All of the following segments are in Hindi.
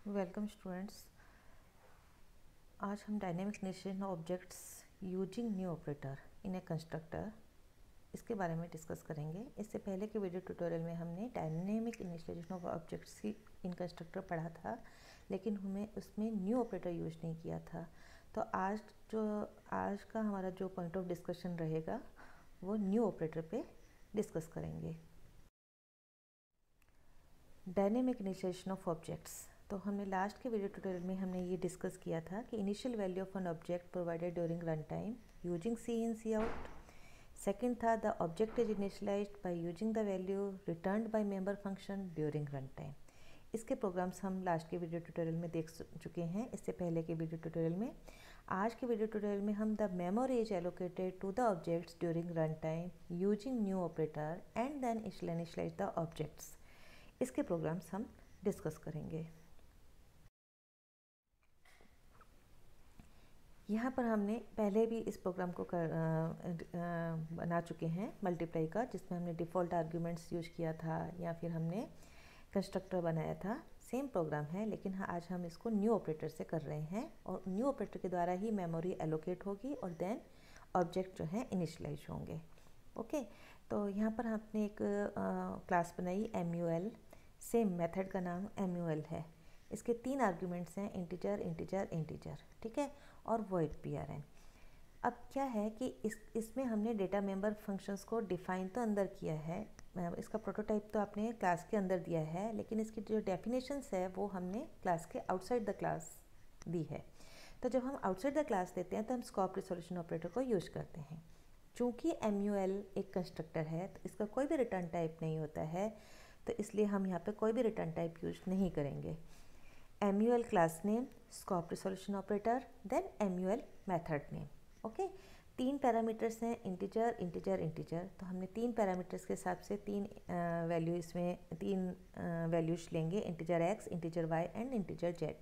Welcome students. आज हम dynamic initiation of objects using new operator in A constructor इसके बारे में डिस्कस करेंगे। इससे पहले के वीडियो ट्यूटोरियल में हमने डायनेमिक इनिशिएशन ऑफ ऑब्जेक्ट्स की इन कंस्ट्रक्टर पढ़ा था, लेकिन हमें उसमें न्यू ऑपरेटर यूज नहीं किया था। तो आज का हमारा जो पॉइंट ऑफ डिस्कशन रहेगा वो न्यू ऑपरेटर पे डिस्कस करेंगे। डायनेमिक इनिशिएशन ऑफ ऑब्जेक्ट्स, तो हमने लास्ट के वीडियो ट्यूटोरियल में हमने ये डिस्कस किया था कि initial value of an object provided during run time using cin cout. Second था the object is initialized by using the value returned by member function during run time. इसके प्रोग्राम्स हम लास्ट के वीडियो ट्यूटोरियल में देख चुके हैं, इससे पहले के वीडियो ट्यूटोरियल में। आज के वीडियो ट्यूटोरियल में हम the memory is allocated to the objects during run time using new operator and then initialise the objects, इसके प्रोग्राम्स हम डिस्कस करेंगे। यहाँ पर हमने पहले भी इस प्रोग्राम को बना चुके हैं मल्टीप्लाई का, जिसमें हमने डिफ़ॉल्ट आर्ग्यूमेंट्स यूज किया था या फिर हमने कंस्ट्रक्टर बनाया था। सेम प्रोग्राम है, लेकिन आज हम इसको न्यू ऑपरेटर से कर रहे हैं और न्यू ऑपरेटर के द्वारा ही मेमोरी एलोकेट होगी और देन ऑब्जेक्ट जो है इनिशियलाइज होंगे। ओके, तो यहाँ पर हमने एक क्लास बनाई MUL। सेम मेथड का नाम MUL है। इसके 3 आर्ग्यूमेंट्स हैं, इंटीजर इंटीजर इंटीजर, ठीक है, और वॉइड PRN। अब क्या है कि इसमें हमने डेटा मेंबर फंक्शंस को डिफाइन तो अंदर किया है, इसका प्रोटोटाइप तो आपने क्लास के अंदर दिया है, लेकिन इसकी जो डेफिनेशंस है वो हमने क्लास के आउटसाइड द क्लास दी है। तो जब हम आउटसाइड द क्लास देते हैं तो हम स्कोप रिजोल्यूशन ऑपरेटर को यूज करते हैं। चूँकि MUL एक कंस्ट्रक्टर है तो इसका कोई भी रिटर्न टाइप नहीं होता है, तो इसलिए हम यहाँ पे कोई भी रिटर्न टाइप यूज नहीं करेंगे। MUL class name, scope resolution operator, then MUL method name. Okay, 3 parameters हैं, इंटीजर इंटीजर इंटीजर। तो हमने 3 पैरामीटर्स के हिसाब से 3 वैल्यू इसमें 3 वैल्यूज लेंगे, integer x, integer y and integer z।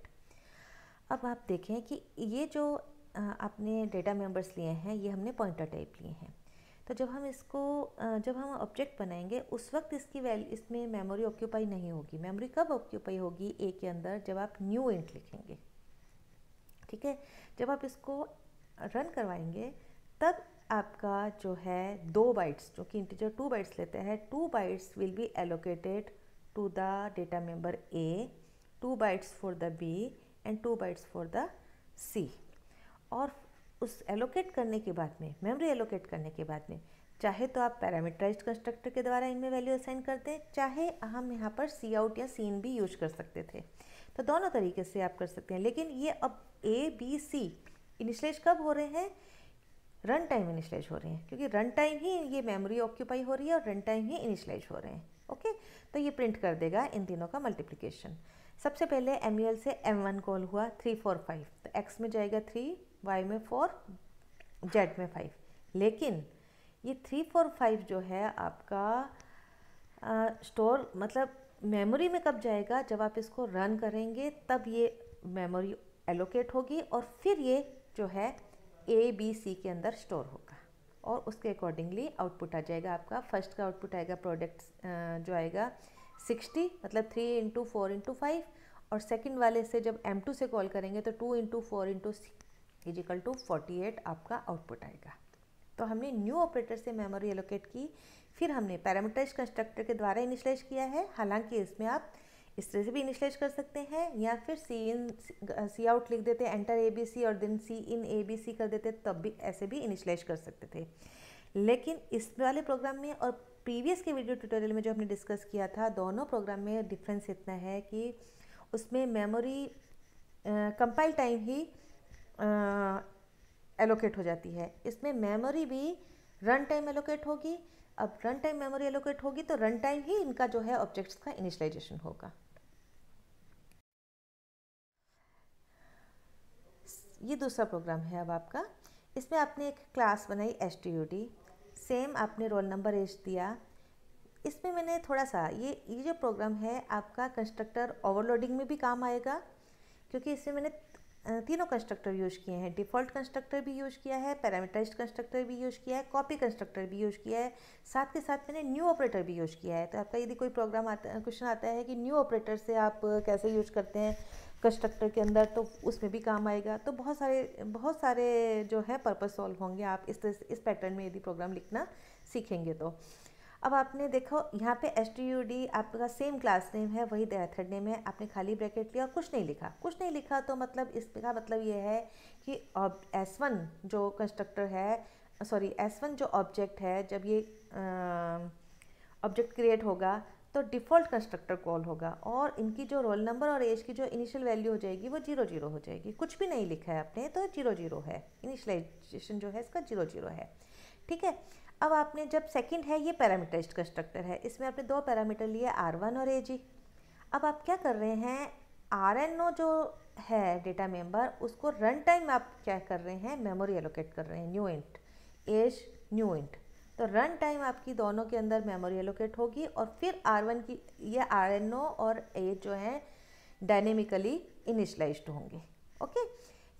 अब आप देखें कि ये जो आपने डेटा मेंबर्स लिए हैं ये हमने पॉइंटर टाइप लिए हैं। तो जब हम ऑब्जेक्ट बनाएंगे उस वक्त इसमें मेमोरी ऑक्यूपाई नहीं होगी। मेमोरी कब ऑक्यूपाई होगी ए के अंदर? जब आप न्यू इंट लिखेंगे, ठीक है। जब आप इसको रन करवाएंगे तब आपका जो है 2 बाइट्स, जो कि इंटीजर 2 बाइट्स लेते हैं, 2 bytes will be allocated to the data member A, 2 bytes for the B and 2 bytes for the C। और उस एलोकेट करने के बाद में, मेमोरी एलोकेट करने के बाद में, चाहे तो आप पैरामीटराइज्ड कंस्ट्रक्टर के द्वारा इनमें वैल्यू असाइन करते हैं, चाहे हम यहाँ पर सी आउट या सी इन भी यूज कर सकते थे। तो दोनों तरीके से आप कर सकते हैं, लेकिन ये अब ABC इनिशियलाइज कब हो रहे हैं? रन टाइम इनिशियलाइज हो रहे हैं, क्योंकि रन टाइम ही ये मेमोरी ऑक्यूपाई हो रही है और रन टाइम ही इनिशियलाइज हो रहे हैं। ओके, तो ये प्रिंट कर देगा इन तीनों का मल्टीप्लिकेशन। सबसे पहले MUL से M1 कॉल हुआ, 3 4 5, तो X में जाएगा 3, Y में 4, Z में 5। लेकिन ये 3 4 5 जो है आपका स्टोर मतलब मेमोरी में कब जाएगा? जब आप इसको रन करेंगे तब ये मेमोरी एलोकेट होगी और फिर ये जो है ABC के अंदर स्टोर होगा और उसके अकॉर्डिंगली आउटपुट आ जाएगा आपका। फर्स्ट का आउटपुट आएगा प्रोडक्ट जो आएगा 60, मतलब 3 × 4 × 5, और सेकंड वाले से जब M2 से कॉल करेंगे तो 2 × 4 × 6 = 48 आपका आउटपुट आएगा। तो हमने न्यू ऑपरेटर से मेमोरी एलोकेट की, फिर हमने पैरामीटराइज्ड कंस्ट्रक्टर के द्वारा इनिशियलाइज किया है। हालांकि इसमें आप इस तरह से भी इनिशियलाइज कर सकते हैं या फिर सी आउट लिख देते, एंटर ABC और देन सी इन ABC कर देते, तब भी ऐसे भी इनिशियलाइज कर सकते थे। लेकिन इस वाले प्रोग्राम में और प्रीवियस के वीडियो ट्यूटोरियल में जो हमने डिस्कस किया था, दोनों प्रोग्राम में डिफरेंस इतना है कि उसमें मेमोरी कंपाइल टाइम ही एलोकेट हो जाती है, इसमें मेमोरी भी रन टाइम एलोकेट होगी। अब रन टाइम मेमोरी एलोकेट होगी तो रन टाइम ही इनका जो है ऑब्जेक्ट्स का इनिशियलाइजेशन होगा। ये दूसरा प्रोग्राम है अब आपका। इसमें आपने एक क्लास बनाई STUD, सेम आपने रोल नंबर एज दिया। इसमें मैंने थोड़ा सा ये जो प्रोग्राम है आपका कंस्ट्रक्टर ओवरलोडिंग में भी काम आएगा, क्योंकि इसमें मैंने तीनों कंस्ट्रक्टर यूज किए हैं। डिफ़ॉल्ट कंस्ट्रक्टर भी यूज किया है, पैरामीटराइज्ड कंस्ट्रक्टर भी यूज किया है, कॉपी कंस्ट्रक्टर भी यूज किया है, साथ के साथ मैंने न्यू ऑपरेटर भी यूज किया है। तो आपका यदि कोई प्रोग्राम क्वेश्चन आता है कि न्यू ऑपरेटर से आप कैसे यूज करते हैं, कंस्ट्रक्टर के अंदर, तो उसमें भी काम आएगा। तो बहुत सारे जो है पर्पस सॉल्व होंगे आप इस पैटर्न में यदि प्रोग्राम लिखना सीखेंगे तो। अब आपने देखो यहाँ पे STUD आपका सेम क्लास नेम है, वही मेथड नेम है, आपने खाली ब्रैकेट लिया, कुछ नहीं लिखा तो मतलब इसका मतलब ये है कि S1 जो कंस्ट्रक्टर है, सॉरी S1 जो ऑब्जेक्ट है, जब ये ऑब्जेक्ट क्रिएट होगा तो डिफ़ॉल्ट कंस्ट्रक्टर कॉल होगा और इनकी जो रोल नंबर और एज की जो इनिशियल वैल्यू हो जाएगी वो 0 0 हो जाएगी। कुछ भी नहीं लिखा है आपने तो 0 0 है, इनिशियलाइजेशन जो है इसका 0 0 है, ठीक है। अब आपने जब सेकंड है ये पैरामीटराइज्ड कंस्ट्रक्टर है, इसमें आपने 2 पैरामीटर लिए R1 और AG। अब आप क्या कर रहे हैं, RNO जो है डेटा मेंबर, उसको रन टाइम आप क्या कर रहे हैं, मेमोरी एलोकेट कर रहे हैं, new int as new int. तो रन टाइम आपकी दोनों के अंदर मेमोरी एलोकेट होगी और फिर R1 की ये RNO और एज जो है डायनेमिकली इनिशलाइज्ड होंगे, ओके।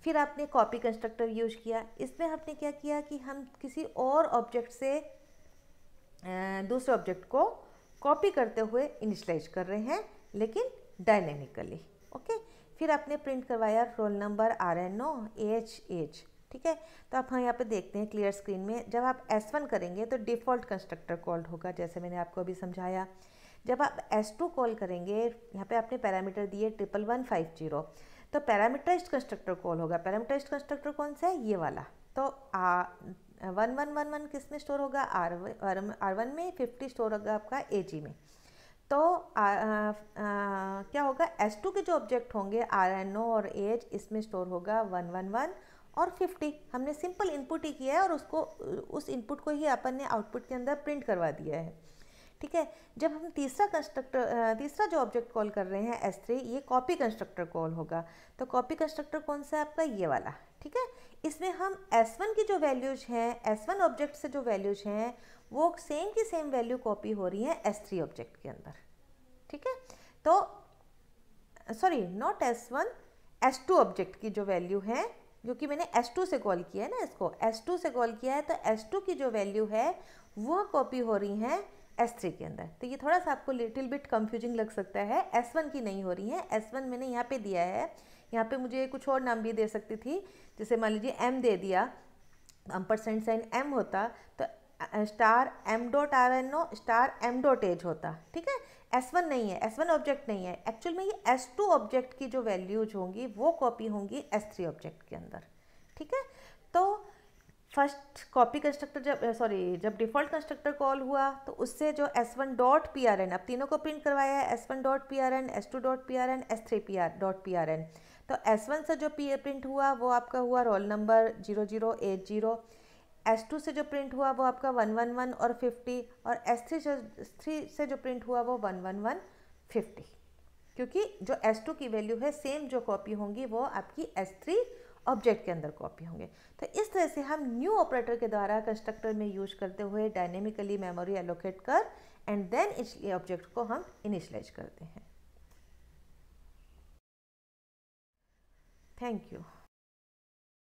फिर आपने कॉपी कंस्ट्रक्टर यूज किया, इसमें आपने क्या किया कि हम किसी और ऑब्जेक्ट से दूसरे ऑब्जेक्ट को कॉपी करते हुए इनिशलाइज कर रहे हैं लेकिन डायनेमिकली, ओके। फिर आपने प्रिंट करवाया रोल नंबर, RNO, एज, ठीक है। तो आप यहाँ पे देखते हैं क्लियर स्क्रीन में, जब आप S1 करेंगे तो डिफ़ॉल्ट कंस्ट्रक्टर कॉल्ड होगा, जैसे मैंने आपको अभी समझाया। जब आप S2 कॉल करेंगे, यहाँ पे आपने पैरामीटर दिए 11150, तो पैरामीटराइज्ड कंस्ट्रक्टर कॉल होगा। पैरामीटराइज्ड कंस्ट्रक्टर कौन सा है, ये वाला। तो 1111 किस में स्टोर होगा, R1 में, 50 स्टोर होगा आपका AG में। तो क्या होगा, S2 के जो ऑब्जेक्ट होंगे RNO और एज, इसमें स्टोर होगा 111 और 50। हमने सिंपल इनपुट ही किया है और उस इनपुट को ही अपन ने आउटपुट के अंदर प्रिंट करवा दिया है, ठीक है। जब हम तीसरा जो ऑब्जेक्ट कॉल कर रहे हैं S3, ये कॉपी कंस्ट्रक्टर कॉल होगा। तो कॉपी कंस्ट्रक्टर कौन सा है आपका, ये वाला, ठीक है। इसमें हम S1 की जो वैल्यूज हैं, S1 ऑब्जेक्ट से जो वैल्यूज हैं वो सेम की सेम वैल्यू कॉपी हो रही है S3 ऑब्जेक्ट के अंदर, ठीक है। तो sorry, not S1, S2 object की जो वैल्यू है, क्योंकि मैंने S2 से कॉल किया है ना, इसको S2 से कॉल किया है, तो S2 की जो वैल्यू है वो कॉपी हो रही हैं S3 के अंदर। तो ये थोड़ा सा आपको लिटिल बिट कंफ्यूजिंग लग सकता है, S1 की नहीं हो रही है। S1 मैंने यहाँ पे दिया है, यहाँ पे मुझे कुछ और नाम भी दे सकती थी, जैसे मान लीजिए M दे दिया, एम्परसेंड साइन M होता तो स्टार M.RNO स्टार M.Age होता, ठीक है। S1 नहीं है, S1 ऑब्जेक्ट नहीं है, एक्चुअल में ये S2 ऑब्जेक्ट की जो वैल्यूज होंगी वो कॉपी होंगी S3 ऑब्जेक्ट के अंदर, ठीक है। तो फर्स्ट कॉपी कंस्ट्रक्टर जब डिफ़ॉल्ट कंस्ट्रक्टर कॉल हुआ तो उससे जो S1.PRN, अब तीनों को प्रिंट करवाया है, S1.PRN, S2.PRN, S3.PRN। तो S1 से जो प्रिंट हुआ वो आपका हुआ रोल नंबर 0080, S2 से जो प्रिंट हुआ वो आपका 111 और 50, और S3 से जो प्रिंट हुआ वो 111 50, क्योंकि जो S2 की वैल्यू है सेम जो कॉपी होंगी वो आपकी S3 ऑब्जेक्ट के अंदर कॉपी होंगे। तो इस तरह से हम न्यू ऑपरेटर के द्वारा कंस्ट्रक्टर में यूज करते हुए डायनेमिकली मेमोरी एलोकेट कर एंड देन इस ऑब्जेक्ट को हम इनिशियलाइज करते हैं। Thank you.